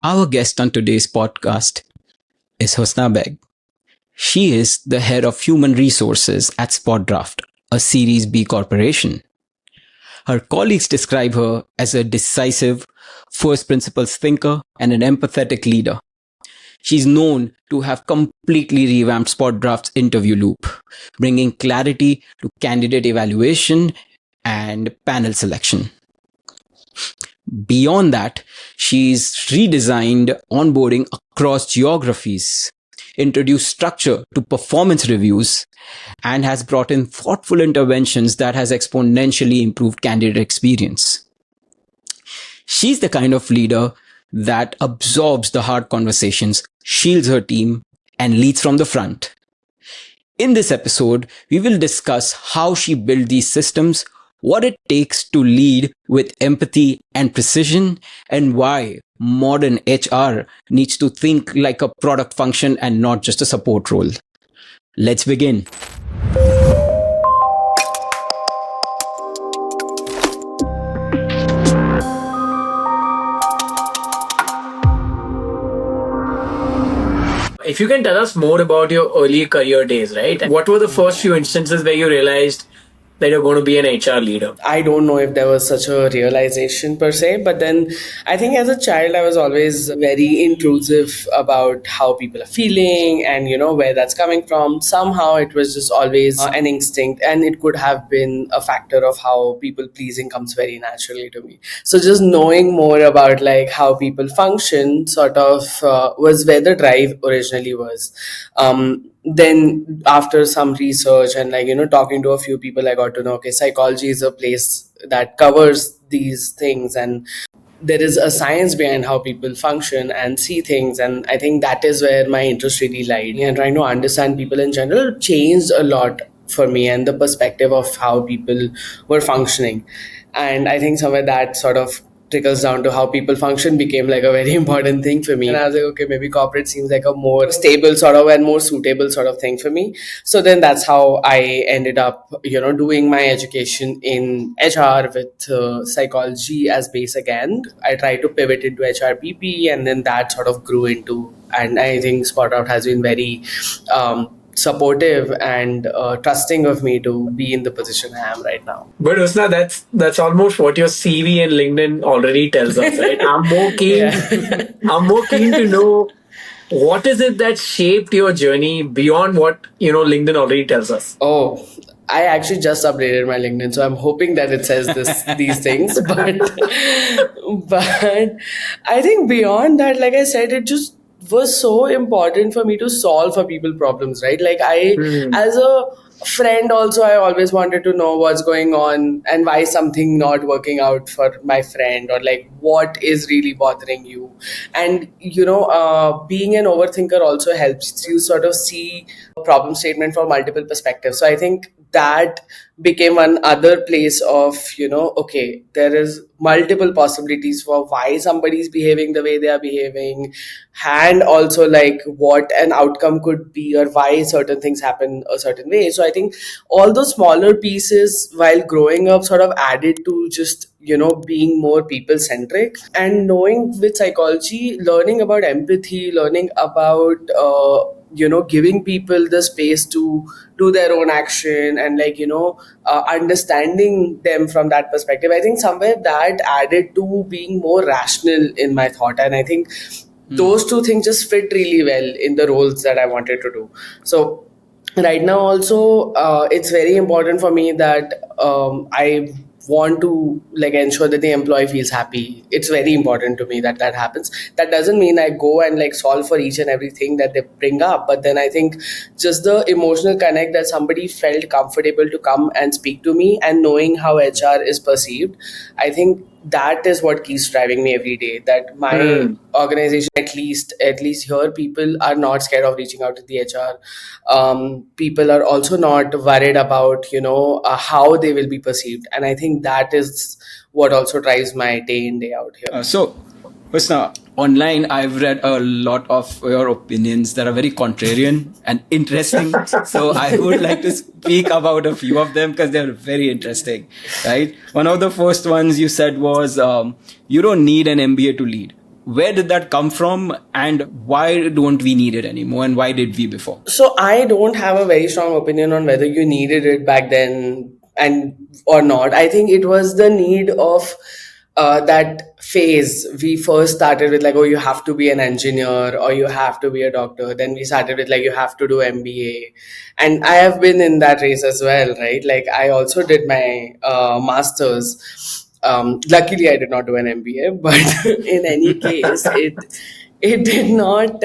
Our guest on today's podcast is Husnaa Baig. She is the head of human resources at SpotDraft, a Series B corporation. Her colleagues describe her as a decisive, first principles thinker and an empathetic leader. She's known to have completely revamped SpotDraft's interview loop, bringing clarity to candidate evaluation and panel selection. Beyond that, she's redesigned onboarding across geographies, introduced structure to performance reviews, and has brought in thoughtful interventions that has exponentially improved candidate experience. She's the kind of leader that absorbs the hard conversations, shields her team, and leads from the front. In this episode, we will discuss how she built these systems, what it takes to lead with empathy and precision, and why modern HR needs to think like a product function and not just a support role. Let's begin. If you can tell us more about your early career days, right? What were the first few instances where you realized that you're going to be an HR leader? I don't know if there was such a realization per se, but then I think as a child, I was always very intrusive about how people are feeling and, where that's coming from. Somehow it was just always an instinct, and it could have been a factor of how people pleasing comes very naturally to me. So just knowing more about like how people function sort of was where the drive originally was. Then after some research and talking to a few people, I got to know, okay, psychology is a place that covers these things, and there is a science behind how people function and see things. And I think that is where my interest really lied. And trying to understand people in general changed a lot for me and the perspective of how people were functioning. And I think somewhere that sort of trickles down to how people function became like a very important thing for me. And I was like, okay, maybe corporate seems like a more stable sort of and more suitable sort of thing for me. So then that's how I ended up, doing my education in HR with psychology as base again. I tried to pivot into HRBP, and then that sort of grew into, and I think SpotOut has been very supportive and trusting of me to be in the position I am right now. But Husnaa, that's almost what your CV and LinkedIn already tells us, right? I'm more keen. I'm more keen to know what is it that shaped your journey beyond what LinkedIn already tells us. Oh, I actually just updated my LinkedIn, so I'm hoping that it says these things. But I think beyond that, like I said, it just was so important for me to solve for people problems, right? Like as a friend also, I always wanted to know what's going on and why something not working out for my friend, or like what is really bothering you. And being an overthinker also helps you sort of see a problem statement from multiple perspectives. So I think that became one other place of, okay, there is multiple possibilities for why somebody is behaving the way they are behaving, and also like what an outcome could be or why certain things happen a certain way. So I think all those smaller pieces while growing up sort of added to just being more people centric, and knowing with psychology, learning about empathy, learning about giving people the space to do their own action, and understanding them from that perspective. I think somewhere that added to being more rational in my thought, and I think those two things just fit really well in the roles that I wanted to do. So right now also it's very important for me that I want to ensure that the employee feels happy. It's very important to me that happens. That doesn't mean I go and solve for each and everything that they bring up, but then I think just the emotional connect that somebody felt comfortable to come and speak to me, and knowing how HR is perceived, I think that is what keeps driving me every day. That my organization, at least here, people are not scared of reaching out to the HR. People are also not worried about how they will be perceived, and I think that is what also drives my day in, day out here. So Husnaa, online I've read a lot of your opinions that are very contrarian and interesting. So I would like to speak about a few of them because they're very interesting, right? One of the first ones you said was, you don't need an MBA to lead. where did that come from, and why don't we need it anymore, and why did we before? So I don't have a very strong opinion on whether you needed it back then and or not. I think it was the need of that phase. We first started with like, oh, you have to be an engineer or you have to be a doctor. Then we started with like, you have to do MBA. And I have been in that race as well, right? Like I also did my master's. Luckily, I did not do an MBA, but in any case, it did not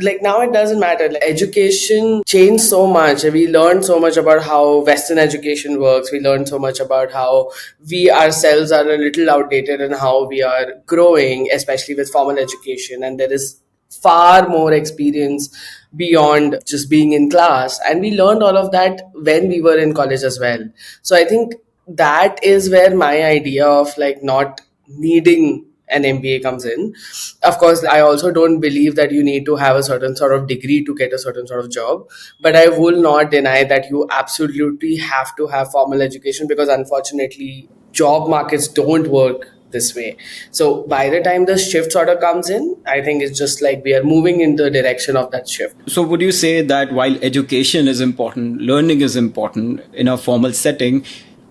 like now it doesn't matter. Like, education changed so much. We learned so much about how Western education works. We learned so much about how we ourselves are a little outdated and how we are growing, especially with formal education. And there is far more experience beyond just being in class. And we learned all of that when we were in college as well. So I think that is where my idea of like not needing an MBA comes in. Of course, I also don't believe that you need to have a certain sort of degree to get a certain sort of job. But I will not deny that you absolutely have to have formal education because unfortunately, job markets don't work this way. So by the time the shift sort of comes in, I think it's just like we are moving in the direction of that shift. So would you say that while education is important, learning is important in a formal setting,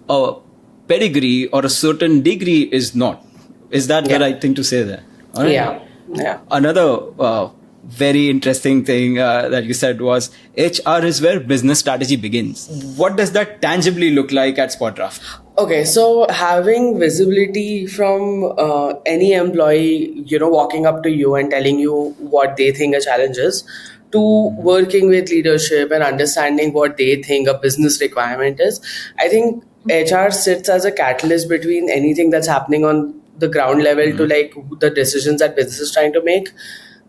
a pedigree or a certain degree is not? Is that the right thing to say there? All right. Yeah. Another very interesting thing that you said was HR is where business strategy begins. What does that tangibly look like at SpotDraft? Okay, so having visibility from any employee, walking up to you and telling you what they think a challenge is, to working with leadership and understanding what they think a business requirement is, I think HR sits as a catalyst between anything that's happening on the ground level to like the decisions that business is trying to make.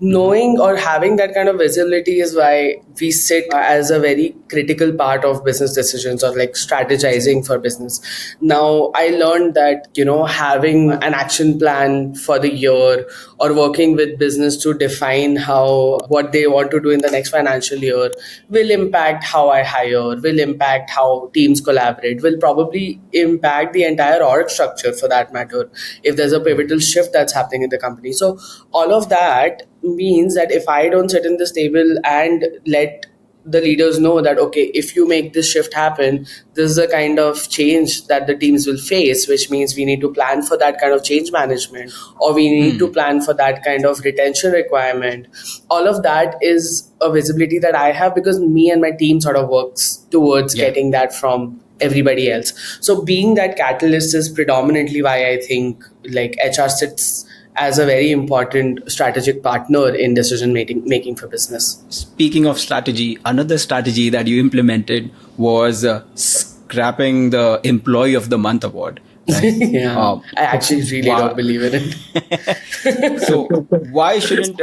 Knowing or having that kind of visibility is why we sit as a very critical part of business decisions or like strategizing for business. Now, I learned that, having an action plan for the year or working with business to define what they want to do in the next financial year will impact how I hire, will impact how teams collaborate, will probably impact the entire org structure for that matter if there's a pivotal shift that's happening in the company. So all of that means that if I don't sit in this table and let the leaders know that, okay, if you make this shift happen, this is the kind of change that the teams will face, which means we need to plan for that kind of change management, or we need to plan for that kind of retention requirement. All of that is a visibility that I have because me and my team sort of works towards getting that from everybody else. So being that catalyst is predominantly why I think like HR sits as a very important strategic partner in decision making for business. Speaking of strategy, another strategy that you implemented was scrapping the Employee of the Month award. Right? I actually really don't believe in it. So why shouldn't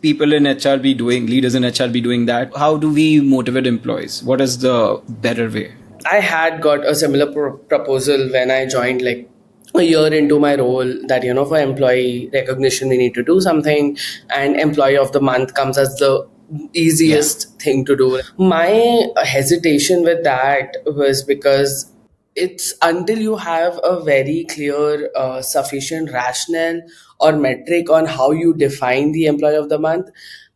people in HR be doing, leaders in HR be doing that? How do we motivate employees? What is the better way? I had got a similar proposal when I joined like a year into my role that, for employee recognition, we need to do something, and Employee of the Month comes as the easiest thing to do. My hesitation with that was because it's until you have a very clear, sufficient rationale or metric on how you define the Employee of the Month,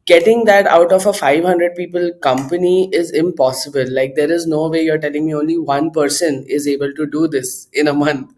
getting that out of a 500 people company is impossible. Like there is no way you're telling me only one person is able to do this in a month.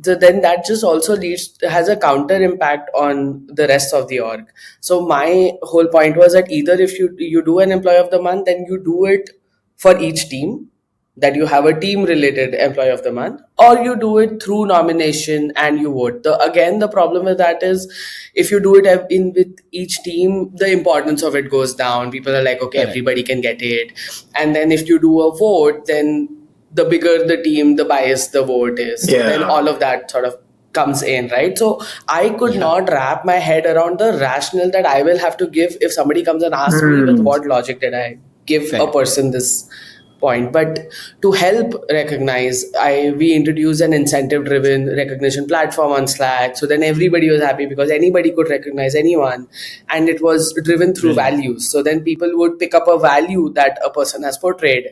So then that just also has a counter impact on the rest of the org. So my whole point was that either if you do an Employee of the Month, then you do it for each team, that you have a team related Employee of the Month, or you do it through nomination and you vote. The problem with that is if you do it with each team, the importance of it goes down. People are like, okay, everybody can get it. And then if you do a vote, then the bigger the team, the biased the vote is. So then all of that sort of comes in, right? So I could not wrap my head around the rationale that I will have to give if somebody comes and asks me with what logic did I give a person this point. But to help recognize, we introduced an incentive driven recognition platform on Slack, so then everybody was happy because anybody could recognize anyone, and it was driven through values. So then people would pick up a value that a person has portrayed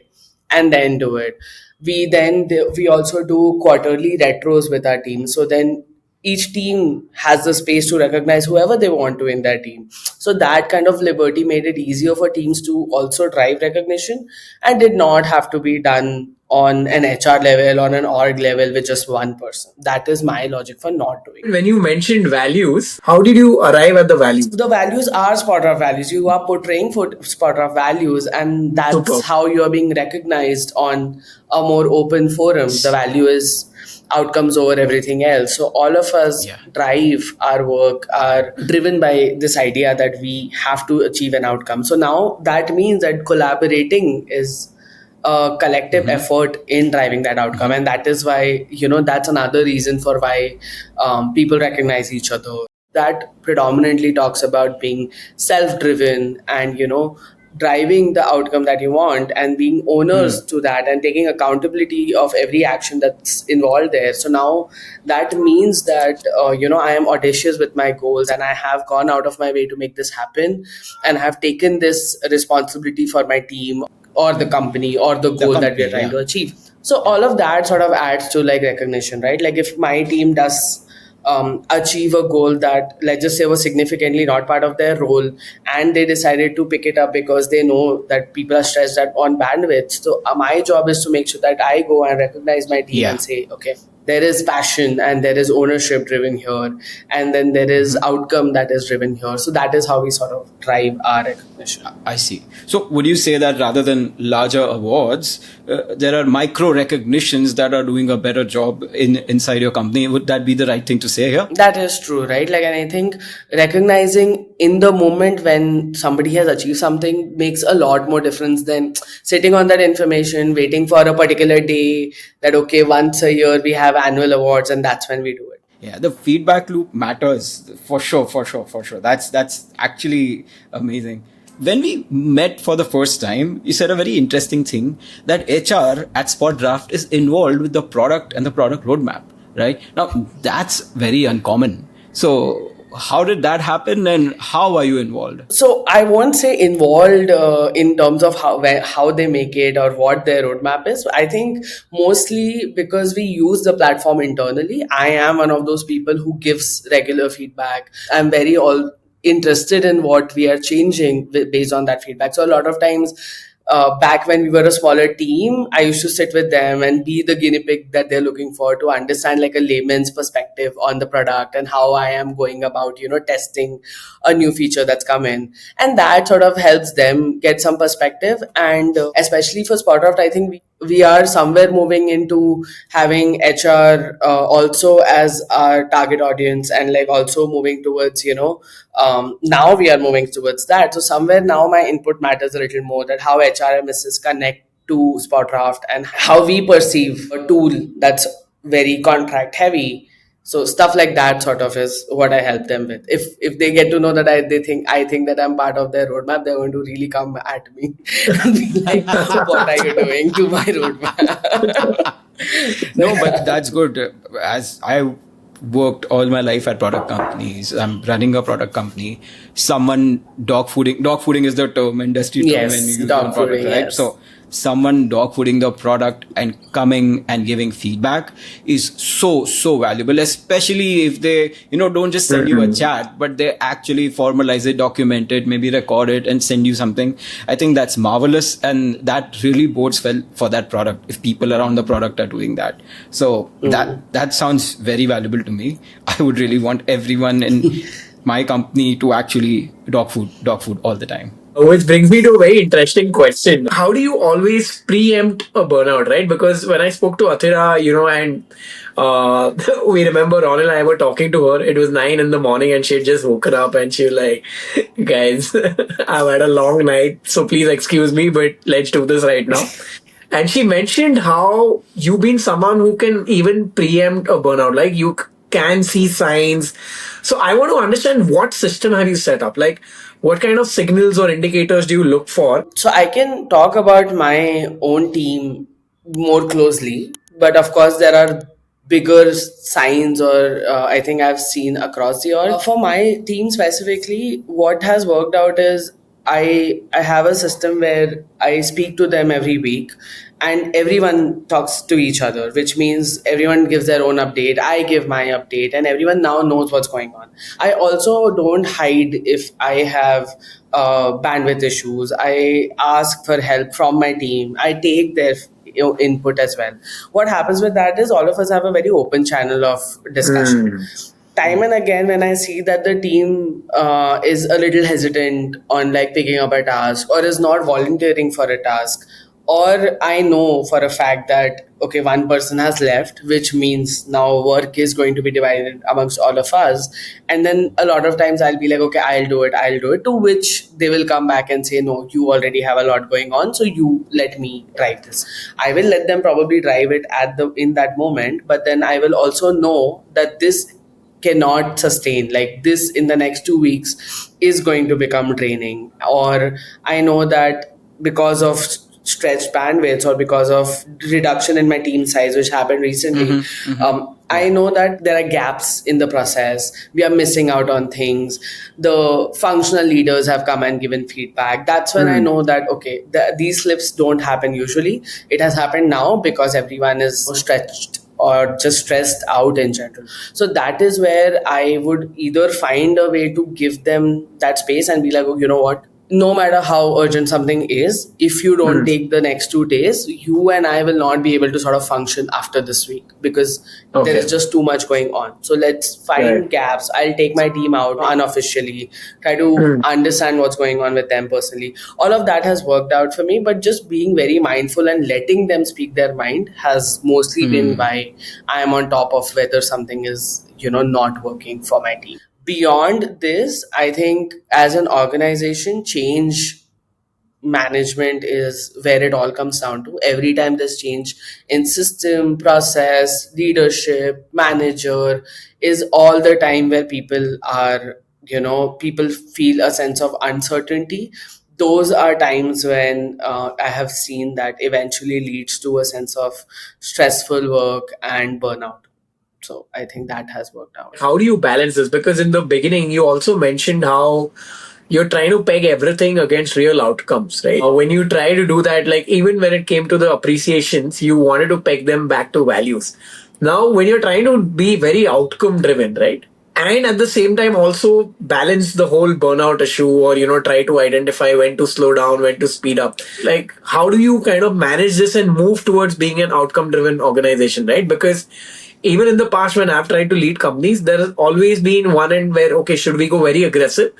and then do it. We also do quarterly retros with our team, so then each team has the space to recognize whoever they want to in their team. So that kind of liberty made it easier for teams to also drive recognition, and did not have to be done on an HR level, on an org level with just one person. That is my logic for not doing it. When you mentioned values, how did you arrive at the values? The values are SpotDraft values. You are portraying for SpotDraft values, and that's Super. how you are being recognized on a more open forum. The value is outcomes over everything else. So all of us drive our work are driven by this idea that we have to achieve an outcome. So now that means that collaborating is a collective effort in driving that outcome, and that is why, that's another reason for why people recognize each other. That predominantly talks about being self-driven and driving the outcome that you want and being owners to that and taking accountability of every action that's involved there. So now that means that I am audacious with my goals, and I have gone out of my way to make this happen, and have taken this responsibility for my team or the company or the goal that we are trying to achieve. So all of that sort of adds to like recognition, right? Like if my team does achieve a goal that, let's just say, was significantly not part of their role, and they decided to pick it up because they know that people are stressed out on bandwidth. So my job is to make sure that I go and recognize my team and say, okay, there is passion and there is ownership driven here, and then there is outcome that is driven here. So that is how we sort of drive our recognition. I see. So would you say that rather than larger awards, there are micro recognitions that are doing a better job inside your company? Would that be the right thing to say here? That is true, right? Like, and I think recognizing in the moment when somebody has achieved something makes a lot more difference than sitting on that information, waiting for a particular day that, okay, once a year we have annual awards and that's when we do it. Yeah, the feedback loop matters for sure. That's actually amazing. When we met for the first time, you said a very interesting thing that HR at SpotDraft is involved with the product and the product roadmap, right? Now, that's very uncommon. So how did that happen, and how are you involved? So I won't say involved in terms of how they make it or what their roadmap is. I think mostly because we use the platform internally. I am one of those people who gives regular feedback. I'm very interested in what we are changing based on that feedback. So a lot of times, back when we were a smaller team, I used to sit with them and be the guinea pig that they're looking for to understand like a layman's perspective on the product and how I am going about, testing a new feature that's come in. And that sort of helps them get some perspective. And especially for SpotDraft, I think we are somewhere moving into having HR also as our target audience, and like also moving towards, now we are moving towards that. So somewhere now my input matters a little more, that how HRMSs connect to SpotDraft and how we perceive a tool that's very contract heavy. So stuff like that sort of is what I help them with. If they get to know that I think that I'm part of their roadmap, they're going to really come at me and be like, "What are you doing to my roadmap?" No, but that's good. As I worked all my life at product companies, I'm running a product company. Someone dog fooding is the term, industry term, Yes, when you use dog the product, fooding, right? yes. So someone dog fooding the product and coming and giving feedback is so valuable, especially if they don't just send you a chat, but they actually formalize it, document it, maybe record it and send you something. I think that's marvelous, and that really bodes well for that product if people around the product are doing that. So that sounds very valuable to me. I would really want everyone in my company to actually dog food all the time. Which brings me to a very interesting question. How do you always preempt a burnout, right? Because when I spoke to Athira, and we remember Ron and I were talking to her. It was 9 in the morning and she had just woken up and she was like, guys, I've had a long night, so please excuse me, but let's do this right now. And she mentioned how you've been someone who can even preempt a burnout. Like you can see signs. So I want to understand, what system have you set up? Like, what kind of signals or indicators do you look for? So I can talk about my own team more closely, but of course there are bigger signs or I think I've seen across the org. For my team specifically, what has worked out is I have a system where I speak to them every week, and everyone talks to each other, which means everyone gives their own update. I give my update, and everyone now knows what's going on. I also don't hide if I have bandwidth issues. I ask for help from my team. I take their input as well. What happens with that is all of us have a very open channel of discussion. Time and again, when I see that the team is a little hesitant on like picking up a task or is not volunteering for a task, or I know for a fact that okay, one person has left, which means now work is going to be divided amongst all of us, and then a lot of times I'll be like, okay, I'll do it, to which they will come back and say, no, you already have a lot going on, so you let me drive this. I will let them probably drive it at the in that moment, but then I will also know that this cannot sustain, like this in the next 2 weeks is going to become draining, or I know that because of stretched bandwidths or because of reduction in my team size, which happened recently, I know that there are gaps in the process. We are missing out on things. The functional leaders have come and given feedback. That's when I know that, okay, these slips don't happen usually. It has happened now because everyone is stretched or just stressed out in general. So that is where I would either find a way to give them that space and be like, oh, you know what? No matter how urgent something is, if you don't take the next 2 days, you and I will not be able to sort of function after this week because there is just too much going on. So let's find gaps. I'll take my team out unofficially, try to understand what's going on with them personally. All of that has worked out for me, but just being very mindful and letting them speak their mind has mostly been why I am on top of whether something is, not working for my team. Beyond this, I think as an organization, change management is where it all comes down to. Every time there's change in system, process, leadership, manager, is all the time where people are, people feel a sense of uncertainty. Those are times when I have seen that eventually leads to a sense of stressful work and burnout. So I think that has worked out. How do you balance this? Because in the beginning, you also mentioned how you're trying to peg everything against real outcomes, right? When you try to do that, like even when it came to the appreciations, you wanted to peg them back to values. Now, when you're trying to be very outcome driven, right? And at the same time also balance the whole burnout issue or, try to identify when to slow down, when to speed up. Like, how do you kind of manage this and move towards being an outcome driven organization, right? Because even in the past, when I've tried to lead companies, there has always been one end where, okay, should we go very aggressive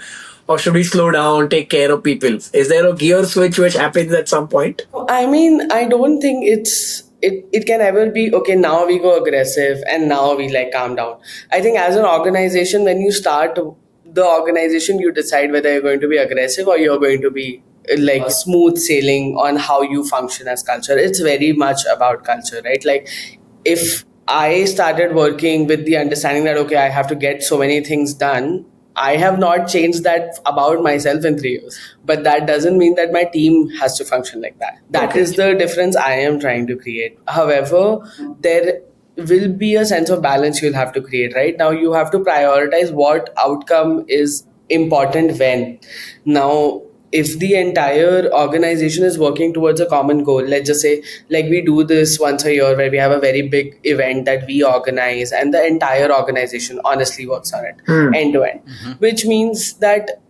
or should we slow down, take care of people? Is there a gear switch which happens at some point? I mean, I don't think it can ever be, okay, now we go aggressive and now we like calm down. I think as an organization, when you start the organization, you decide whether you're going to be aggressive or you're going to be like smooth sailing on how you function as culture. It's very much about culture, right? Like if I started working with the understanding that, okay, I have to get so many things done, I have not changed that about myself in 3 years. But that doesn't mean that my team has to function like that. That is the difference I am trying to create. However, there will be a sense of balance you'll have to create, right? Now you have to prioritize what outcome is important when. Now, if the entire organization is working towards a common goal, let's just say like we do this once a year where we have a very big event that we organize and the entire organization honestly works on it end to end, which means that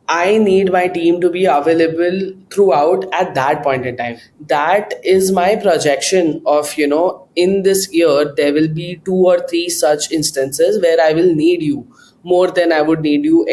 I need my team to be available throughout at that point in time. That is my projection of, in this year, there will be 2 or 3 such instances where I will need you more than I would need you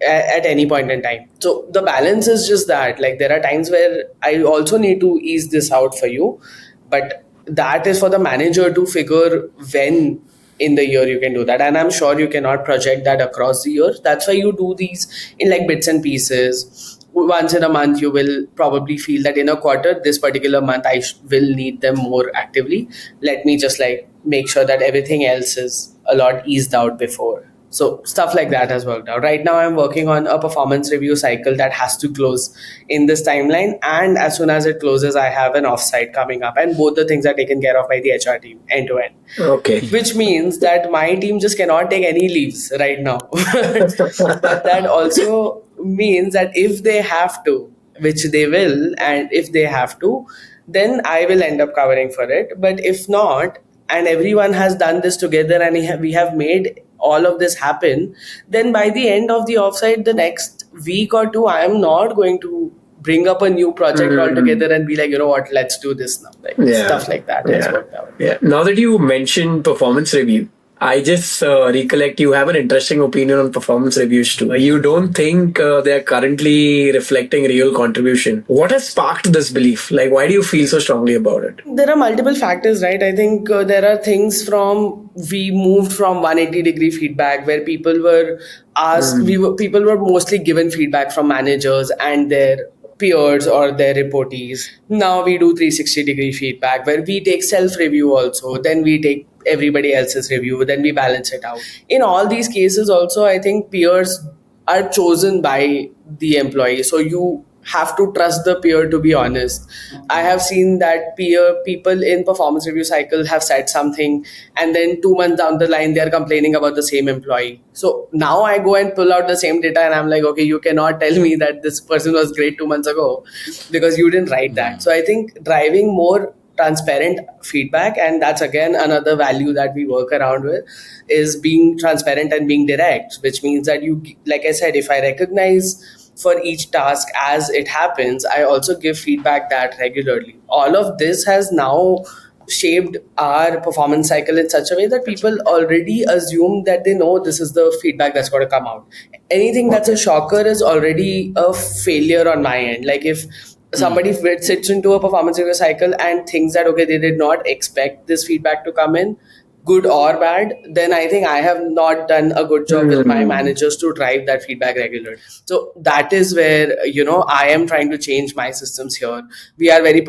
at any point in time. So the balance is just that, like there are times where I also need to ease this out for you, but that is for the manager to figure when in the year you can do that. And I'm sure you cannot project that across the year. That's why you do these in like bits and pieces. Once in a month, you will probably feel that in a quarter, this particular month, I will need them more actively. Let me just like make sure that everything else is a lot eased out before. So stuff like that has worked out. Right now, I'm working on a performance review cycle that has to close in this timeline. And as soon as it closes, I have an offsite coming up. And both the things are taken care of by the HR team end to end. Okay. Which means that my team just cannot take any leaves right now. But that also means that if they have to, which they will, and if they have to, then I will end up covering for it. But if not, and everyone has done this together and we have made all of this happen, then by the end of the offsite, the next week or two, I am not going to bring up a new project altogether and be like, you know what, let's do this now. Like stuff like that has worked out. Yeah. Now that you mentioned performance review, I just recollect you have an interesting opinion on performance reviews too. You don't think they are currently reflecting real contribution. What has sparked this belief? Like, why do you feel so strongly about it? There are multiple factors, right? I think there are things we moved from 180-degree feedback where people were asked, people were mostly given feedback from managers and their peers or their reportees. Now we do 360-degree feedback where we take self-review also, then we take everybody else's review, then we balance it out. In all these cases also, I think peers are chosen by the employee. So you have to trust the peer to be honest. I have seen that people in performance review cycle have said something and then 2 months down the line they are complaining about the same employee. So now I go and pull out the same data and I'm like, okay, you cannot tell me that this person was great 2 months ago because you didn't write that. So I think driving more transparent feedback, and that's again another value that we work around with, is being transparent and being direct, which means that you, like I said, if I recognize for each task as it happens, I also give feedback that regularly. All of this has now shaped our performance cycle in such a way that people already assume that they know this is the feedback that's going to come out. Anything that's a shocker is already a failure on my end. Like if somebody sits into a performance review cycle and thinks that, okay, they did not expect this feedback to come in, good or bad, then I think I have not done a good job with my managers to drive that feedback regularly. So that is where, I am trying to change my systems here. We are very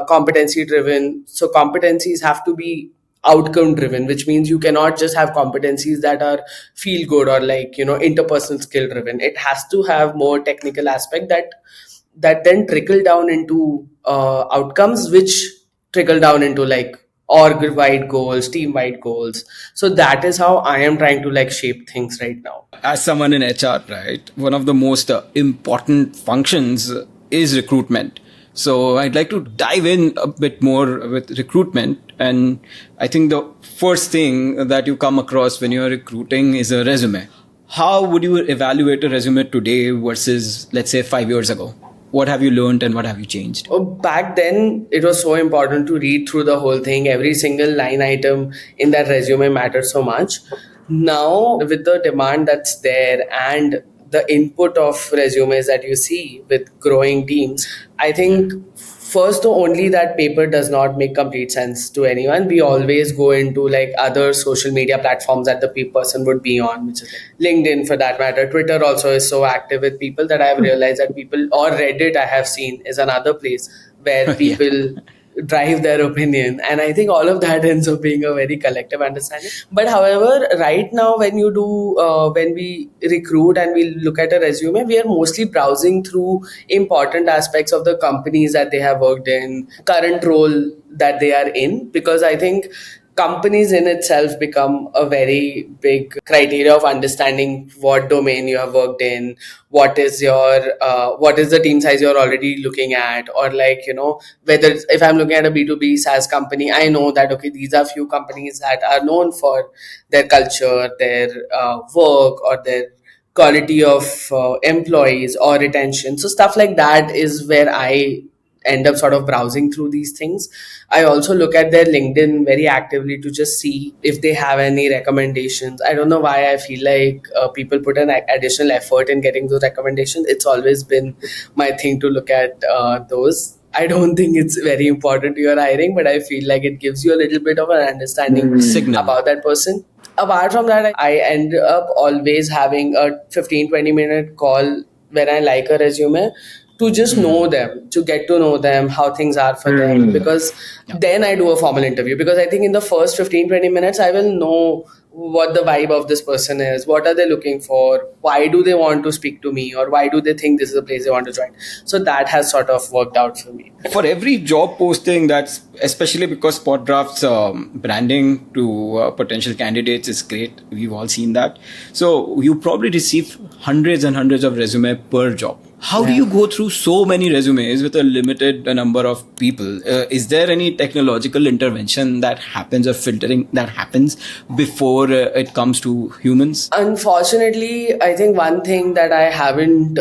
competency driven. So competencies have to be outcome driven, which means you cannot just have competencies that are feel good or like, interpersonal skill driven. It has to have more technical aspect that then trickle down into outcomes, which trickle down into like org-wide goals, team-wide goals. So that is how I am trying to like shape things right now. As someone in HR, right, one of the most important functions is recruitment. So I'd like to dive in a bit more with recruitment. And I think the first thing that you come across when you're recruiting is a resume. How would you evaluate a resume today versus, let's say, 5 years ago? What have you learned and what have you changed? Back then, it was so important to read through the whole thing. Every single line item in that resume mattered so much. Now, with the demand that's there and the input of resumes that you see with growing teams, I think first only that paper does not make complete sense to anyone. We always go into like other social media platforms that the person would be on, which is LinkedIn for that matter. Twitter also is so active with people that I have realized that people, or Reddit I have seen is another place where people drive their opinion, and I think all of that ends up being a very collective understanding. But however, right now when you do when we recruit and we look at a resume, we are mostly browsing through important aspects of the companies that they have worked in, current role that they are in, because I think companies in itself become a very big criteria of understanding what domain you have worked in, what is the team size you're already looking at, or like, whether if I'm looking at a B2B SaaS company, I know that, okay, these are few companies that are known for their culture, their work, or their quality of employees or retention. So stuff like that is where I end up sort of browsing through these things. I also look at their LinkedIn very actively to just see if they have any recommendations. I don't know why I feel like people put an additional effort in getting those recommendations. It's always been my thing to look at those. I don't think it's very important to your hiring, but I feel like it gives you a little bit of an understanding Signal about that person. Apart from that, I end up always having a 15-20 minute call when I like a resume to just know them, to get to know them, how things are for them, because then I do a formal interview, because I think in the first 15-20 minutes I will know what the vibe of this person is, what are they looking for, why do they want to speak to me, or why do they think this is a place they want to join. So that has sort of worked out for me. For every job posting, that's especially because SpotDraft's branding to potential candidates is great. We've all seen that. So you probably receive hundreds and hundreds of resume per job. How do you go through so many resumes with a limited number of people? Is there any technological intervention that happens or filtering that happens before it comes to humans? Unfortunately, I think one thing that I haven't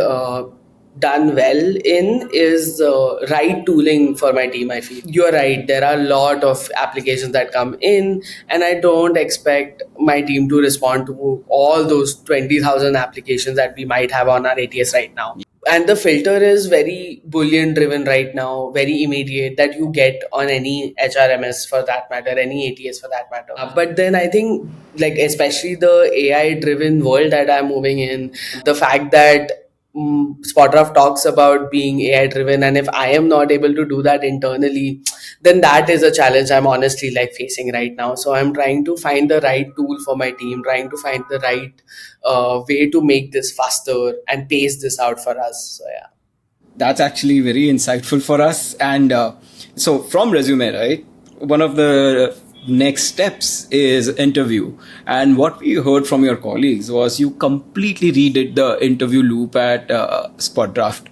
done well in is right tooling for my team. I feel you're right, there are a lot of applications that come in, and I don't expect my team to respond to all those 20,000 applications that we might have on our ATS right now. And the filter is very Boolean driven right now, very immediate, that you get on any HRMS for that matter, any ATS for that matter. But then I think, like, especially the AI driven world that I'm moving in, the fact that SpotDraft talks about being AI driven, and if I am not able to do that internally, then that is a challenge I'm honestly like facing right now. So I'm trying to find the right tool for my team, trying to find the right way to make this faster and pace this out for us. So yeah. That's actually very insightful for us. And so from resume, right, one of the next steps is interview. And what we heard from your colleagues was you completely redid the interview loop at SpotDraft.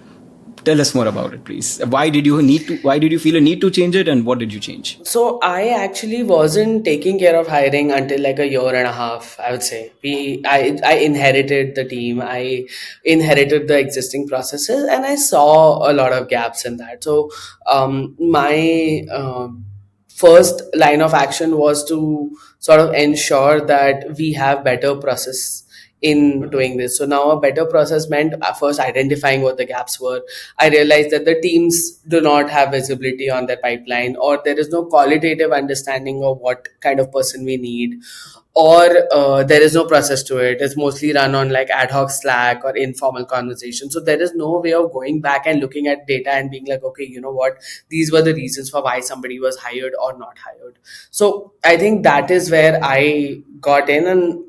Tell us more about it, please. Why did you feel a need to change it, and what did you change? So I actually wasn't taking care of hiring until like a year and a half, I would say. I inherited the team, I inherited the existing processes, and I saw a lot of gaps in that. So my first line of action was to sort of ensure that we have better process in doing this. So now a better process meant first identifying what the gaps were. I realized that the teams do not have visibility on their pipeline, or there is no qualitative understanding of what kind of person we need, or there is no process to it. It's mostly run on like ad hoc Slack or informal conversation. So there is no way of going back and looking at data and being like, okay, you know what, these were the reasons for why somebody was hired or not hired. So I think that is where I got in, and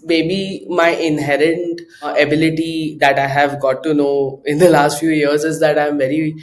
maybe my inherent ability that I have got to know in the last few years is that I'm very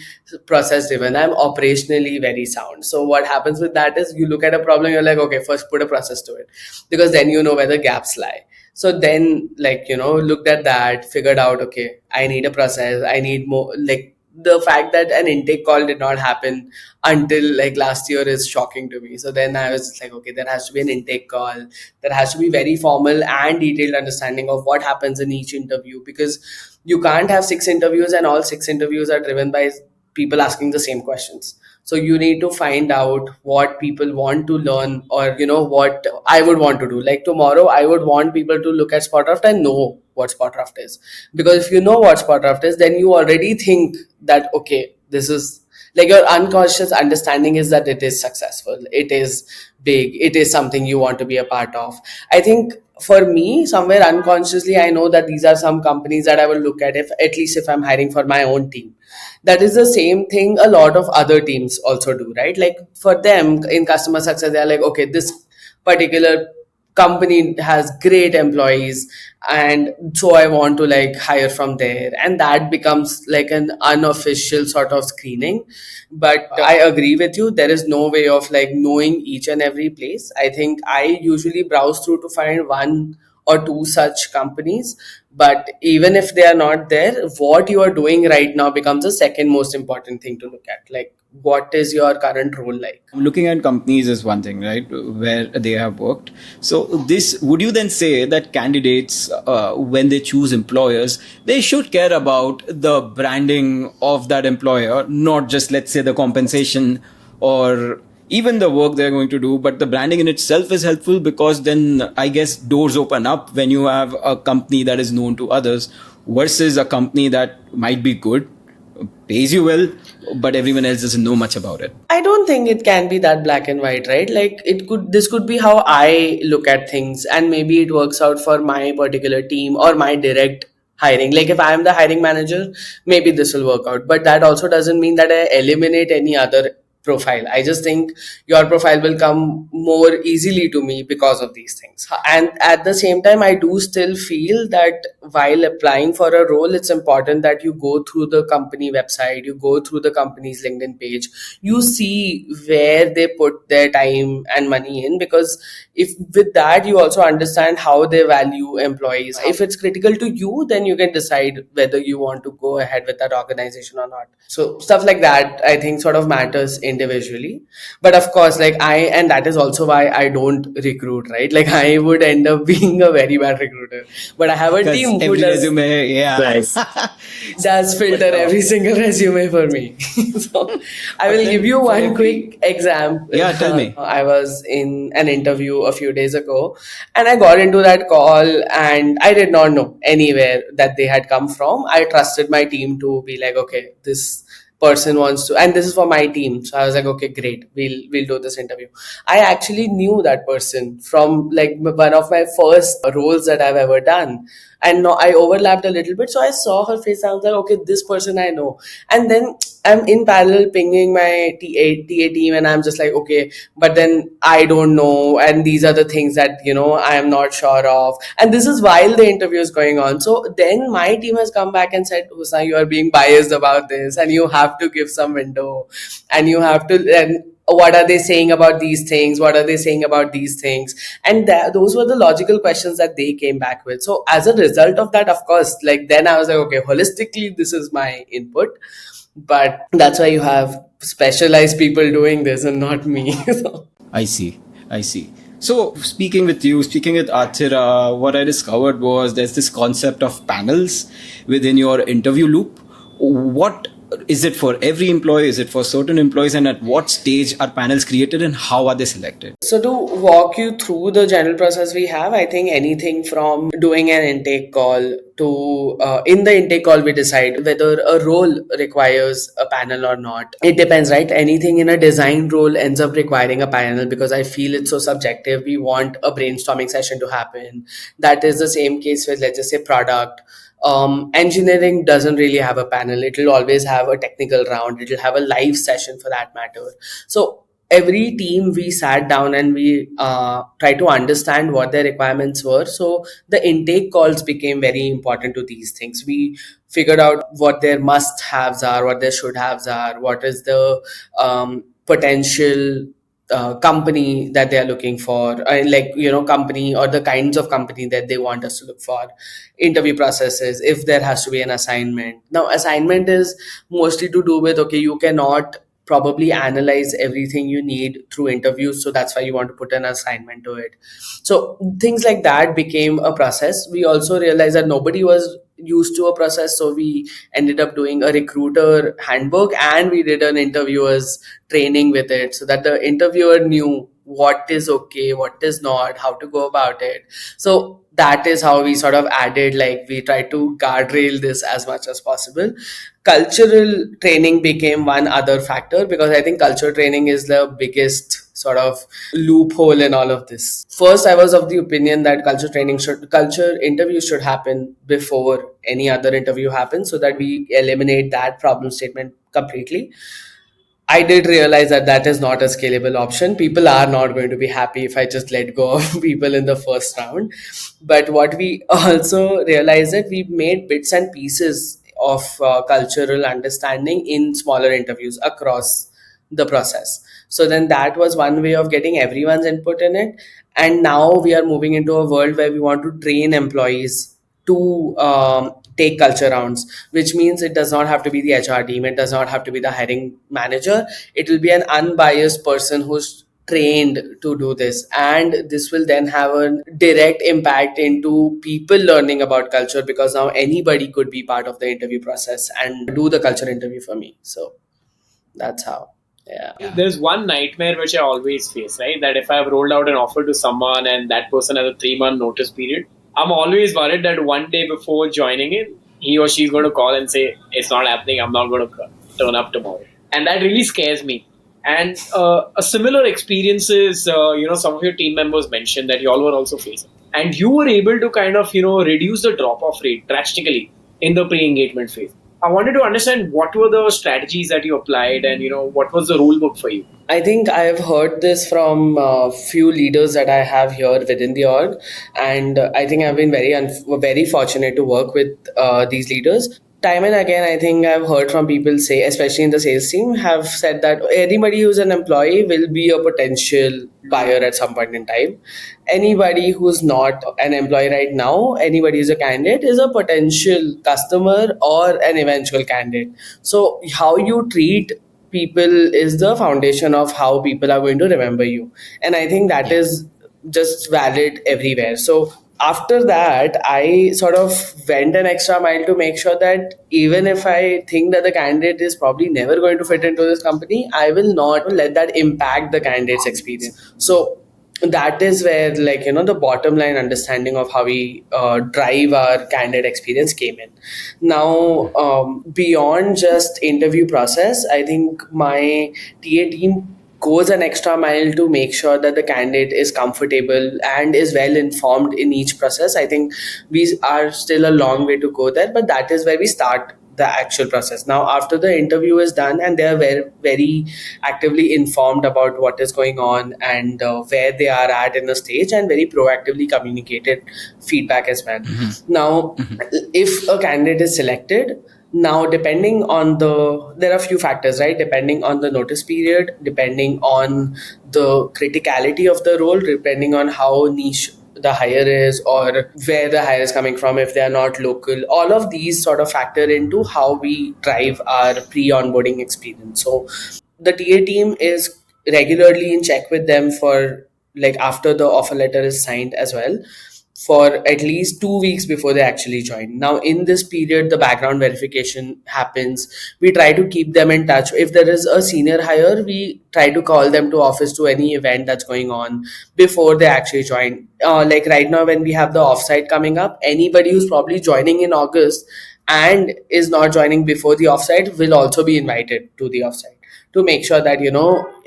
process driven. I'm operationally very sound. So what happens with that is you look at a problem, you're like, okay, first put a process to it, because then you know where the gaps lie. So then, like, looked at that, figured out, okay, I need a process, I need more, like, the fact that an intake call did not happen until like last year is shocking to me. So then I was like, okay, there has to be an intake call. There has to be very formal and detailed understanding of what happens in each interview, because you can't have 6 interviews and all 6 interviews are driven by people asking the same questions. So you need to find out what people want to learn, or what I would want to do. Like tomorrow, I would want people to look at SpotDraft and know what SpotDraft is. Because if you know what SpotDraft is, then you already think that, okay, this is like your unconscious understanding is that it is successful, it is big, it is something you want to be a part of. I think for me, somewhere unconsciously, I know that these are some companies that I will look at, if at least if I'm hiring for my own team. That is the same thing a lot of other teams also do, right? Like for them in customer success, they're like, okay, this particular company has great employees, and so I want to like hire from there, and that becomes like an unofficial sort of screening. But I agree with you, there is no way of like knowing each and every place. I think I usually browse through to find one or two such companies, but even if they are not there, what you are doing right now becomes the second most important thing to look at. Like, what is your current role like? Looking at companies is one thing, right, where they have worked. So this, would you then say that candidates, when they choose employers, they should care about the branding of that employer, not just, let's say, the compensation or even the work they're going to do, but the branding in itself is helpful, because then I guess doors open up when you have a company that is known to others versus a company that might be good, pays you well, but everyone else doesn't know much about it. I don't think it can be that black and white, right? Like this could be how I look at things, and maybe it works out for my particular team or my direct hiring. Like if I am the hiring manager, maybe this will work out, but that also doesn't mean that I eliminate any other profile. I just think your profile will come more easily to me because of these things. And at the same time, I do still feel that while applying for a role, it's important that you go through the company website, you go through the company's LinkedIn page, you see where they put their time and money in, because if with that you also understand how they value employees. If it's critical to you, then you can decide whether you want to go ahead with that organization or not. So stuff like that, I think, sort of matters individually. But of course, like and that is also why I don't recruit, right? Like I would end up being a very bad recruiter, but I have a team who Every does, resume, yeah. Nice. does filter every single resume for me. So I will give you one quick example. Yeah, tell me. I was in an interview a few days ago, and I got into that call, and I did not know anywhere that they had come from. I trusted my team to be like, okay, this person wants to, and this is for my team. So I was like, okay, great, we'll do this interview. I actually knew that person from like one of my first roles that I've ever done. And no, I overlapped a little bit. So I saw her face. I was like, okay, this person I know. And then I'm in parallel pinging my TA team, and I'm just like, okay, but then I don't know. And these are the things that, I am not sure of. And this is while the interview is going on. So then my team has come back and said, Husnaa, you are being biased about this, and you have to give some window, and you have to, and what are they saying about these things, what are they saying about these things, and those were the logical questions that they came back with. So as a result of that, of course, like then I was like, okay, holistically this is my input, but that's why you have specialized people doing this and not me. I see. So speaking with Athira, what I discovered was there's this concept of panels within your interview loop. What is it for every employee? Is it for certain employees? And at what stage are panels created and how are they selected? So to walk you through the general process we have, I think anything from doing an intake call to in the intake call, we decide whether a role requires a panel or not. It depends, right? Anything in a design role ends up requiring a panel because I feel it's so subjective. We want a brainstorming session to happen. That is the same case with, let's just say, product. Engineering doesn't really have a panel. It will always have a technical round. It will have a live session for that matter. So every team, we sat down and we tried to understand what their requirements were. So the intake calls became very important to these things. We figured out what their must-haves are, what their should-haves are, what is the potential company that they are looking for, company or the kinds of company that they want us to look for. Interview processes, if there has to be an assignment. Now assignment is mostly to do with, okay, you cannot probably analyze everything you need through interviews, so that's why you want to put an assignment to it. So things like that became a process. We also realized that nobody was used to a process, so we ended up doing a recruiter handbook, and we did an interviewer's training with it, so that the interviewer knew what is okay, what is not, how to go about it. So that is how we sort of added, like, we try to guardrail this as much as possible. Cultural training became one other factor, because I think culture training is the biggest sort of loophole in all of this. First, I was of the opinion that culture interviews should happen before any other interview happens, so that we eliminate that problem statement completely. I did realize that that is not a scalable option. People are not going to be happy if I just let go of people in the first round. But what we also realized, that we made bits and pieces of cultural understanding in smaller interviews across the process. So then that was one way of getting everyone's input in it. And now we are moving into a world where we want to train employees to take culture rounds, which means it does not have to be the HR team, it does not have to be the hiring manager. It will be an unbiased person who's trained to do this, and this will then have a direct impact into people learning about culture, because now anybody could be part of the interview process and do the culture interview for me. So that's how. Yeah. There's one nightmare which I always face, right? That if I've rolled out an offer to someone and that person has a 3-month notice period, I'm always worried that one day before joining in, he or she is going to call and say, it's not happening, I'm not going to turn up tomorrow. And that really scares me. And a similar experience is, some of your team members mentioned that you all were also facing. And you were able to kind of, reduce the drop-off rate drastically in the pre-engagement phase. I wanted to understand what were the strategies that you applied, and what was the rule book for you. I think I've heard this from a few leaders that I have here within the org, and I think I've been very fortunate to work with these leaders. Time and again, I think I've heard from people say, especially in the sales team, have said that anybody who's an employee will be a potential buyer at some point in time. Anybody who's not an employee right now, anybody who's a candidate is a potential customer or an eventual candidate. So how you treat people is the foundation of how people are going to remember you. And I think that is just valid everywhere. So after that, I sort of went an extra mile to make sure that even if I think that the candidate is probably never going to fit into this company, I will not let that impact the candidate's experience. So that is where, like, the bottom line understanding of how we drive our candidate experience came in. Now, beyond just interview process, I think my TA team goes an extra mile to make sure that the candidate is comfortable and is well informed in each process. I think we are still a long way to go there, but that is where we start the actual process. Now, after the interview is done and they are very, very actively informed about what is going on and where they are at in the stage, and very proactively communicated feedback as well. Now, if a candidate is selected, now depending on there are a few factors, right? Depending on the notice period, depending on the criticality of the role, depending on how niche the hire is or where the hire is coming from, if they are not local, all of these sort of factor into how we drive our pre-onboarding experience. So the TA team is regularly in check with them for, like, after the offer letter is signed as well, for at least 2 weeks before they actually join. Now, in this period, the background verification happens. We try to keep them in touch. If there is a senior hire, we try to call them to office to any event that's going on before they actually join. Like right now, when we have the offsite coming up, anybody who's probably joining in August and is not joining before the offsite will also be invited to the offsite, to make sure that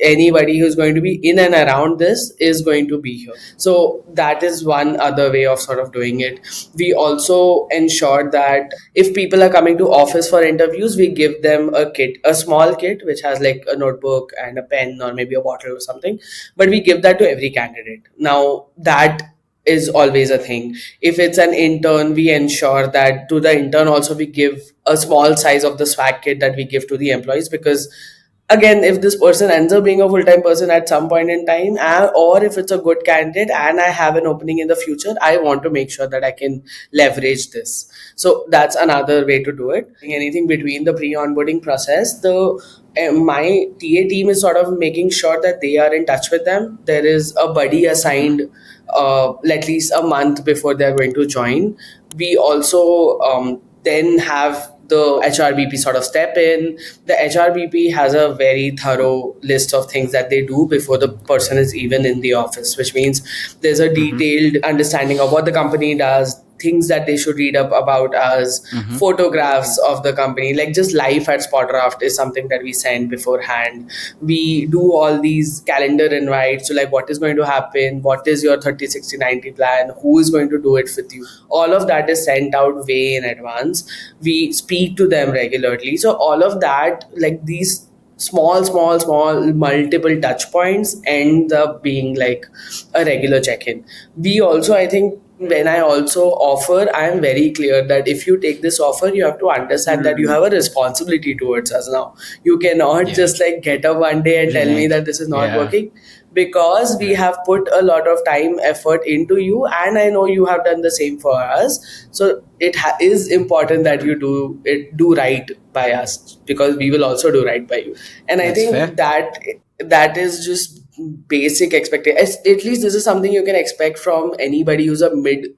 anybody who's going to be in and around this is going to be here. So that is one other way of sort of doing it. We also ensure that if people are coming to office for interviews, we give them a small kit which has like a notebook and a pen or maybe a bottle or something, but we give that to every candidate. Now, that is always a thing. If it's an intern, we ensure that to the intern also we give a small size of the swag kit that we give to the employees, because again, if this person ends up being a full-time person at some point in time, or if it's a good candidate and I have an opening in the future, I want to make sure that I can leverage this. So that's another way to do it. Anything between the pre-onboarding process, my TA team is sort of making sure that they are in touch with them. There is a buddy assigned at least a month before they're going to join. We also then have the HRBP sort of step in. The HRBP has a very thorough list of things that they do before the person is even in the office, which means there's a detailed understanding of what the company does, things that they should read up about us, photographs of the company, like just life at SpotDraft is something that we send beforehand. We do all these calendar invites to, like, what is going to happen, what is your 30, 60, 90 plan, who is going to do it with you. All of that is sent out way in advance. We speak to them regularly. So all of that, like these small multiple touch points, end up being like a regular check-in. We also, I think, when I also offer, I am very clear that if you take this offer, you have to understand that you have a responsibility towards us now. You cannot just like get up one day and tell me that this is not working, because we have put a lot of time, effort into you, and I know you have done the same for us. So it is important that you do right by us, because we will also do right by you. And I think that is just basic expectation. At least this is something you can expect from anybody who's a mid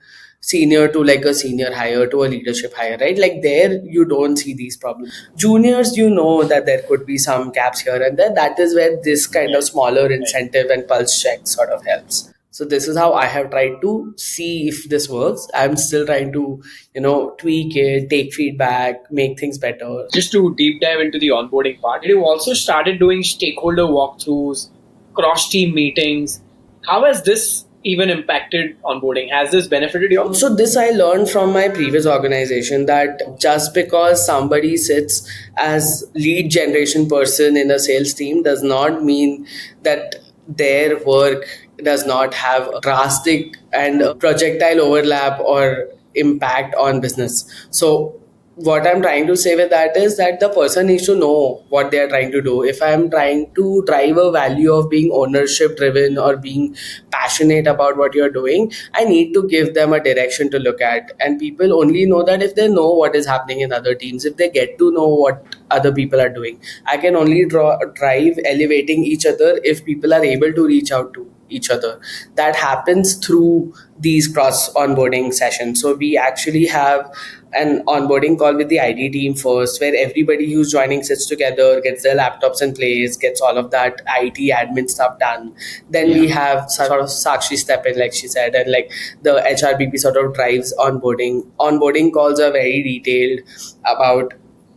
senior to like a senior hire to a leadership hire, right? Like there you don't see these problems. Juniors, you know that there could be some gaps here and there. That is where this kind of smaller incentive and pulse check sort of helps. So this is how I have tried to see if this works. I'm still trying to, tweak it, take feedback, make things better. Just to deep dive into the onboarding part, you also started doing stakeholder walkthroughs, cross-team meetings. How has this, even impacted onboarding? Has this benefited you? So this I learned from my previous organization, that just because somebody sits as lead generation person in a sales team does not mean that their work does not have a drastic and projectile overlap or impact on business. So what I'm trying to say with that is that the person needs to know what they are trying to do. If I'm trying to drive a value of being ownership driven or being passionate about what you're doing, I need to give them a direction to look at. And people only know that if they know what is happening in other teams, if they get to know what other people are doing. I can only drive elevating each other if people are able to reach out to each other. That happens through these cross onboarding sessions. So we actually have an onboarding call with the ID team first, where everybody who's joining sits together, gets their laptops in place, gets all of that IT admin stuff done. Then we have sort of Sakshi step in, like she said, and like the HRBP sort of drives onboarding. Onboarding calls are very detailed about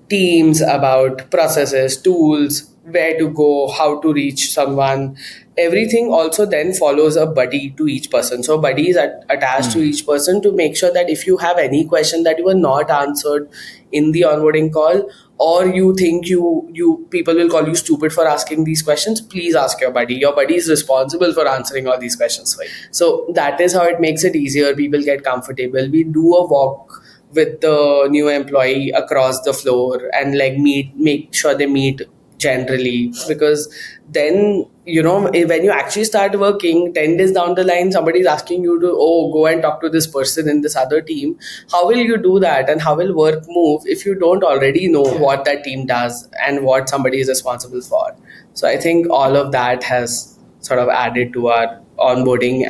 teams, about processes, tools, where to go, how to reach someone. Everything also then follows a buddy to each person. So buddy is attached to each person to make sure that if you have any question that you were not answered in the onboarding call, or you think you people will call you stupid for asking these questions, please ask your buddy. Your buddy is responsible for answering all these questions for you. So that is how it makes it easier. People get comfortable. We do a walk with the new employee across the floor and like make sure they meet generally, because then when you actually start working 10 days down the line, somebody is asking you to go and talk to this person in this other team. How will you do that, and how will work move if you don't already know what that team does and what somebody is responsible for? So I think all of that has sort of added to our onboarding.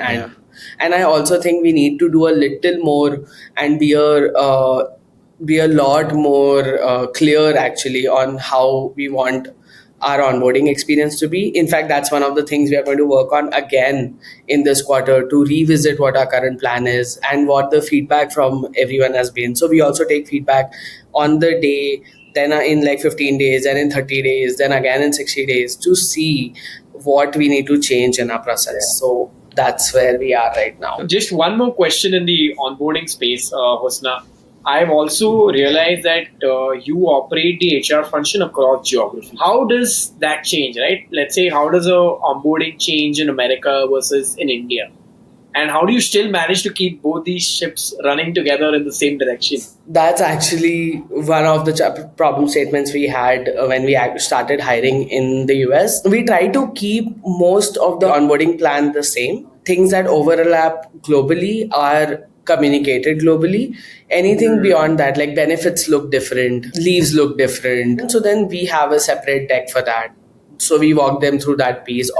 And I also think we need to do a little more and be a lot more clear actually on how we want our onboarding experience to be. In fact, that's one of the things we are going to work on again in this quarter, to revisit what our current plan is and what the feedback from everyone has been. So we also take feedback on the day, then in like 15 days, then in 30 days, then again in 60 days, to see what we need to change in our process. So that's where we are right now. Just one more question in the onboarding space, Husnaa. I've also realized that you operate the HR function across geography. How does that change, right? Let's say, how does a onboarding change in America versus in India? And how do you still manage to keep both these ships running together in the same direction? That's actually one of the problem statements we had when we started hiring in the US. We try to keep most of the onboarding plan the same. Things that overlap globally are communicated globally. Anything beyond that, like benefits look different, leaves look different. So then we have a separate deck for that. So we walk them through that piece.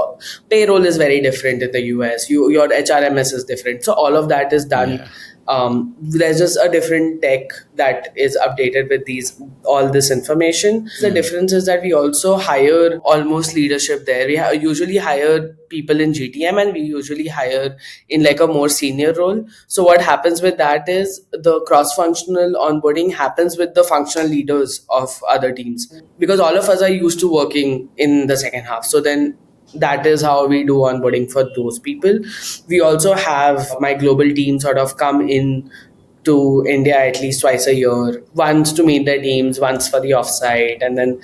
Payroll is very different in the US. Your HRMS is different. So all of that is done. Yeah. There's just a different deck that is updated with all this information. The difference is that we also hire almost leadership there. We usually hire people in GTM, and we usually hire in like a more senior role. So what happens with that is the cross-functional onboarding happens with the functional leaders of other teams, because all of us are used to working in the second half. So then that is how we do onboarding for those people. We also have my global team sort of come in to India at least twice a year, once to meet their teams, once for the offsite, and then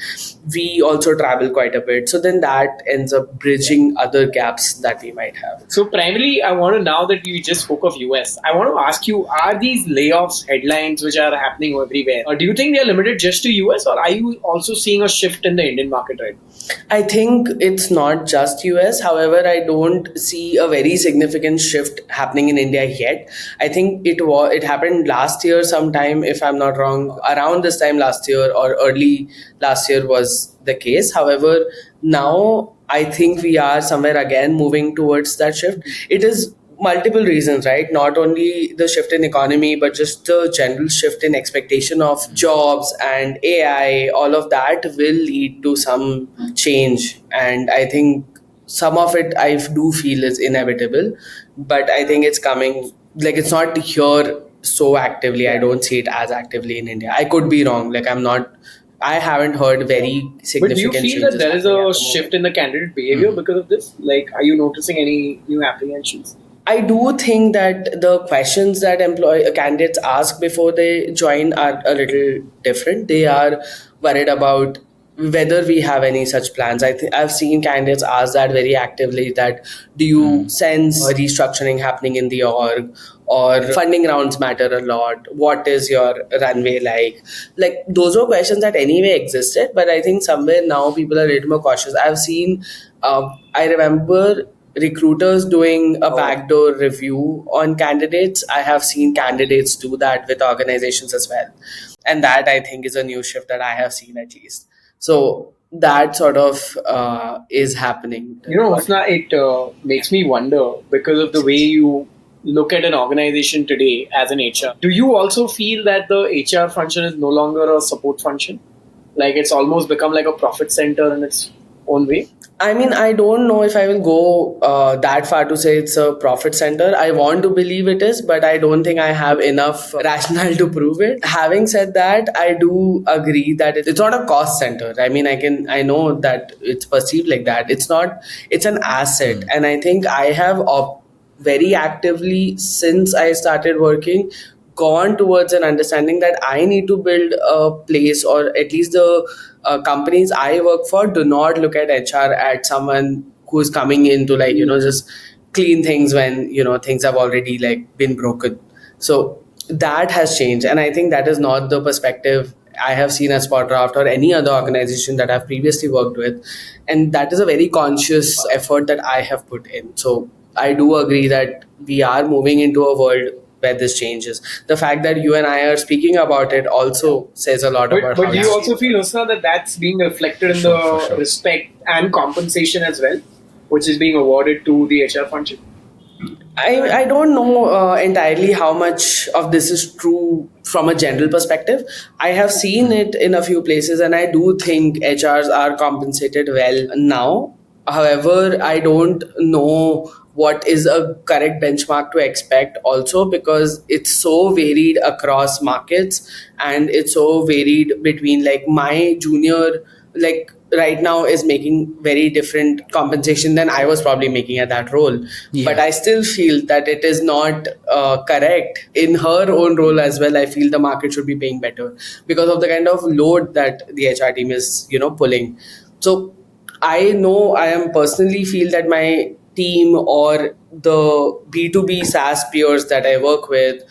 we also travel quite a bit. So then that ends up bridging other gaps that we might have. So primarily, I want to, now that you just spoke of US, I want to ask you, are these layoffs headlines which are happening everywhere? Or do you think they are limited just to US, or are you also seeing a shift in the Indian market right now? I think it's not just US. However, I don't see a very significant shift happening in India yet. I think it happened last year sometime, if I'm not wrong, around this time last year or early last year was the case. However, now I think we are somewhere again moving towards that shift. It is multiple reasons, right? Not only the shift in economy, but just the general shift in expectation of jobs and AI. All of that will lead to some change. And I think some of it I do feel is inevitable, but I think it's coming. Like, it's not here so actively. I don't see it as actively in India. I could be wrong. I haven't heard very significant. But do you feel that there is a shift in the candidate behavior because of this? Like, are you noticing any new apprehensions? I do think that the questions that candidates ask before they join are a little different. They are worried about whether we have any such plans. I've seen candidates ask that very actively. That do you sense a restructuring happening in the org, or funding rounds matter a lot? What is your runway like? Like those were questions that anyway existed, but I think somewhere now people are a little more cautious. I've seen. I remember recruiters doing a backdoor review on candidates. I have seen candidates do that with organizations as well. And that I think is a new shift that I have seen at least. So that sort of is happening. Husna, it makes me wonder because of the way you look at an organization today as an HR. Do you also feel that the HR function is no longer a support function? Like it's almost become like a profit center in its own way? I mean, I don't know if I will go that far to say it's a profit center. I want to believe it is, but I don't think I have enough rationale to prove it. Having said that, I do agree that it's not a cost center. I mean, I know that it's perceived like that. It's not, it's an asset. And I think I have very actively, since I started working, gone towards an understanding that I need to build a place, or at least the companies I work for do not look at HR at someone who's coming in to just clean things when things have already been broken. So that has changed, and I think that is not the perspective I have seen at SpotDraft or any other organization that I've previously worked with, and that is a very conscious effort that I have put in. So I do agree that we are moving into a world where this changes. The fact that you and I are speaking about it also says a lot about. But do you also feel, Husna, that that's being reflected in the respect and compensation as well, which is being awarded to the HR function? I don't know entirely how much of this is true from a general perspective. I have seen it in a few places, and I do think HRs are compensated well now. However, I don't know what is a correct benchmark to expect also, because it's so varied across markets, and it's so varied between my junior right now is making very different compensation than I was probably making at that role. Yeah. But I still feel that it is not correct. In her own role as well, I feel the market should be paying better because of the kind of load that the HR team is pulling. So I know I am personally feel that my team or the B2B SaaS peers that I work with,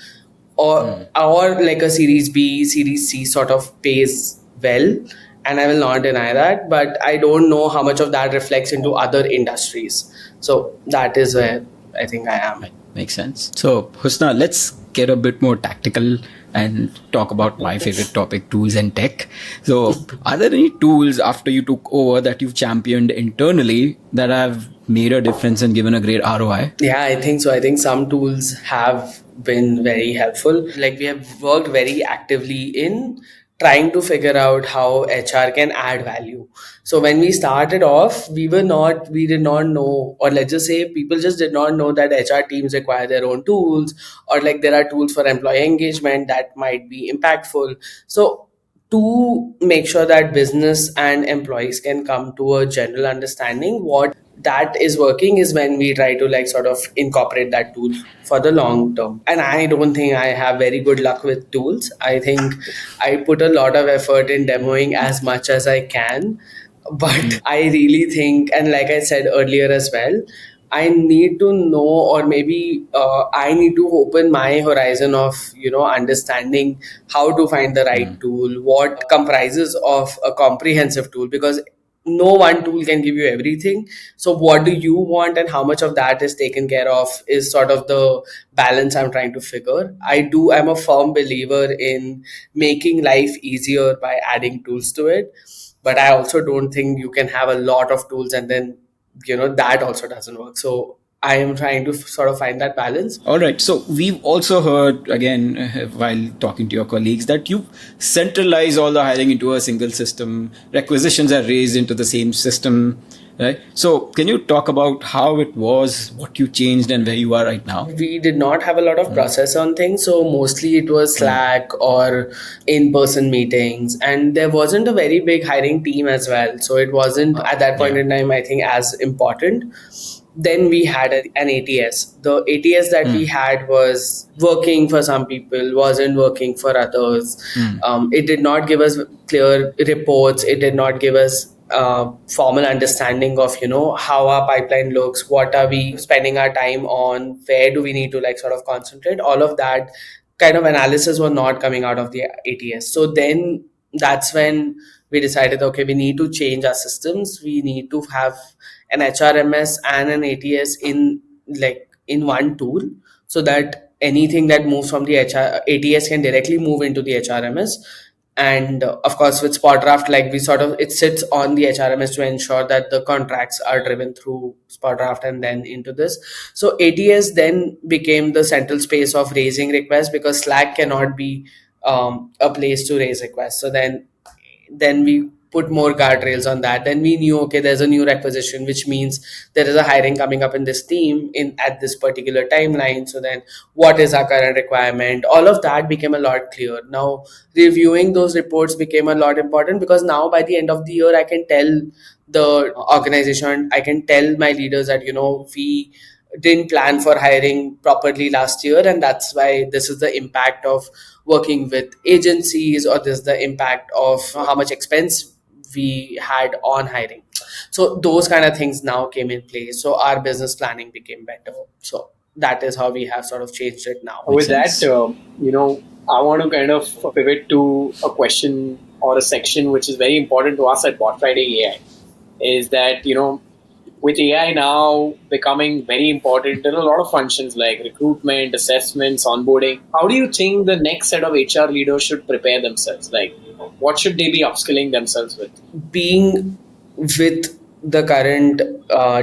or like a Series B, Series C sort of pays well, and I will not deny that, but I don't know how much of that reflects into other industries. So that is where I think I am. Makes sense. So Husna, let's get a bit more tactical and talk about my favorite topic, tools and tech. So are there any tools after you took over that you've championed internally that have made a difference and given a great ROI? Yeah, I think so. I think some tools have been very helpful. We have worked very actively in trying to figure out how HR can add value. So when we started off, we did not know, or let's just say people just did not know that HR teams require their own tools, or there are tools for employee engagement that might be impactful. So to make sure that business and employees can come to a general understanding what that is working is when we try to sort of incorporate that tool for the long term. And I don't think I have very good luck with tools. I think I put a lot of effort in demoing as much as I can, but I really think, and like I said earlier as well, I need to know, or maybe I need to open my horizon of understanding how to find the right tool, what comprises of a comprehensive tool, because no one tool can give you everything. So what do you want, and how much of that is taken care of is sort of the balance I'm trying to figure. I'm a firm believer in making life easier by adding tools to it, but I also don't think you can have a lot of tools and then that also doesn't work. So I am trying to sort of find that balance. All right. So we've also heard, again, while talking to your colleagues, that you centralize all the hiring into a single system. Requisitions are raised into the same system, right? So can you talk about how it was, what you changed, and where you are right now? We did not have a lot of process on things. So mostly it was Slack or in-person meetings. And there wasn't a very big hiring team as well. So it wasn't at that point in time, I think, as important. then we had an ATS. The ATS that we had was working for some people, wasn't working for others. It did not give us clear reports. It did not give us formal understanding of how our pipeline looks, what are we spending our time on, where do we need to like sort of concentrate. All of that kind of analysis was not coming out of the ATS. So then that's when we decided, okay, we need to change our systems. We need to have an HRMS and an ATS in one tool, so that anything that moves from the ATS can directly move into the HRMS. And of course, with SpotDraft, like we sort of, it sits on the HRMS to ensure that the contracts are driven through SpotDraft and then into this. So ATS then became the central space of raising requests, because Slack cannot be a place to raise requests. So then we put more guardrails on that. Then we knew, okay, there's a new requisition, which means there is a hiring coming up in this team in at this particular timeline. So then what is our current requirement? All of that became a lot clearer. Now reviewing those reports became a lot important, because now by the end of the year I can tell the organization, I can tell my leaders that we didn't plan for hiring properly last year, and that's why this is the impact of working with agencies, or this is the impact of how much expense we had on hiring. So those kind of things now came in place, so our business planning became better. So that is how we have sort of changed it now. With that, I want to kind of pivot to a question or a section which is very important to us at BotFriday.AI, is that, with AI now becoming very important in a lot of functions like recruitment, assessments, onboarding, how do you think the next set of HR leaders should prepare themselves? Like, what should they be upskilling themselves with? Being with the current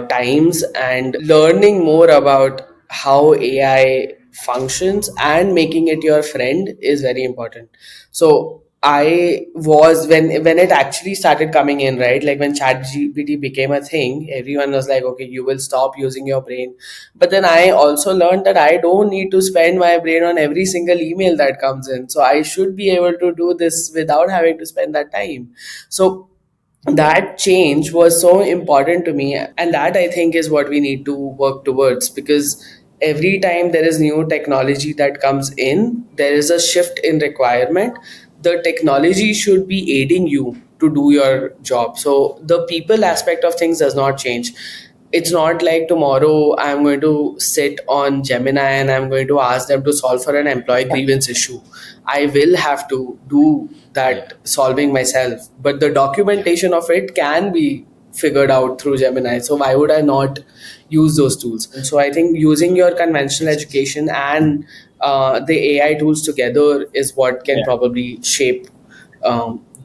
times and learning more about how AI functions and making it your friend is very important. So I was, when it actually started coming in, right? Like when ChatGPT became a thing, everyone was like, okay, you will stop using your brain. But then I also learned that I don't need to spend my brain on every single email that comes in. So I should be able to do this without having to spend that time. So that change was so important to me, and that I think is what we need to work towards, because every time there is new technology that comes in, there is a shift in requirement. The technology should be aiding you to do your job, so the people aspect of things does not change. It's not like tomorrow I'm going to sit on Gemini and I'm going to ask them to solve for an employee grievance issue. I will have to do that solving myself, but the documentation of it can be figured out through Gemini. So why would I not use those tools? And so I think using your conventional education and the AI tools together is what can probably shape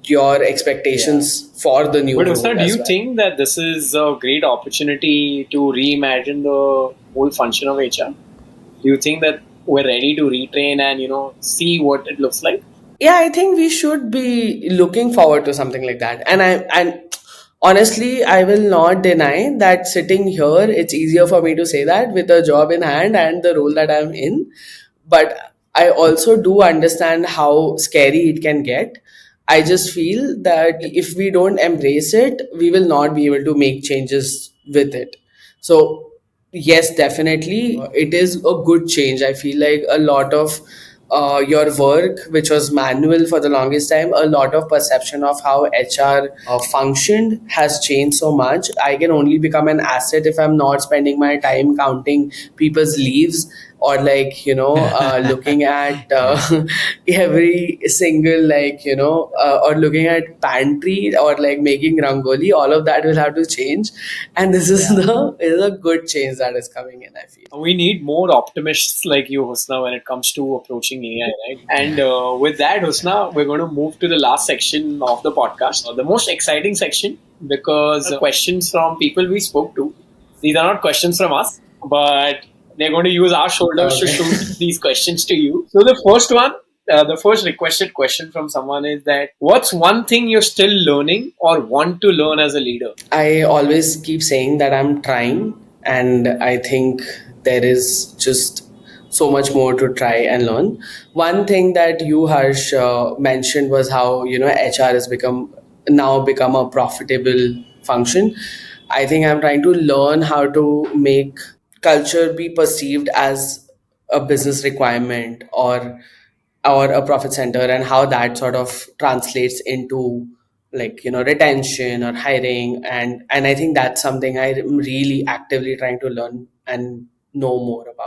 your expectations for the new But role. Husnaa, do you think that this is a great opportunity to reimagine the whole function of HR? Do you think that we're ready to retrain and see what it looks like? Yeah, I think we should be looking forward to something like that. And honestly, I will not deny that sitting here, it's easier for me to say that with a job in hand and the role that I'm in. But I also do understand how scary it can get. I just feel that if we don't embrace it, we will not be able to make changes with it. So yes, definitely, it is a good change. I feel like a lot of your work, which was manual for the longest time, a lot of perception of how HR functioned has changed so much. I can only become an asset if I'm not spending my time counting people's leaves, or looking at every single or looking at pantry, or like making rangoli. All of that will have to change, and this is a good change that is coming in, I feel. We need more optimists like you, Husnaa, when it comes to approaching AI, right? And with that, Husnaa, we're going to move to the last section of the podcast, the most exciting section, because the questions from people we spoke to, these are not questions from us, but they're going to use our shoulders to shoot these questions to you. So the first one, the first requested question from someone is that, what's one thing you're still learning or want to learn as a leader? I always keep saying that I'm trying, and I think there is just so much more to try and learn. One thing that you, Harsh, mentioned was how HR has become a profitable function. I think I'm trying to learn how to make culture be perceived as a business requirement or a profit center, and how that sort of translates into, like, retention or hiring. And I think that's something I'm really actively trying to learn and know more about.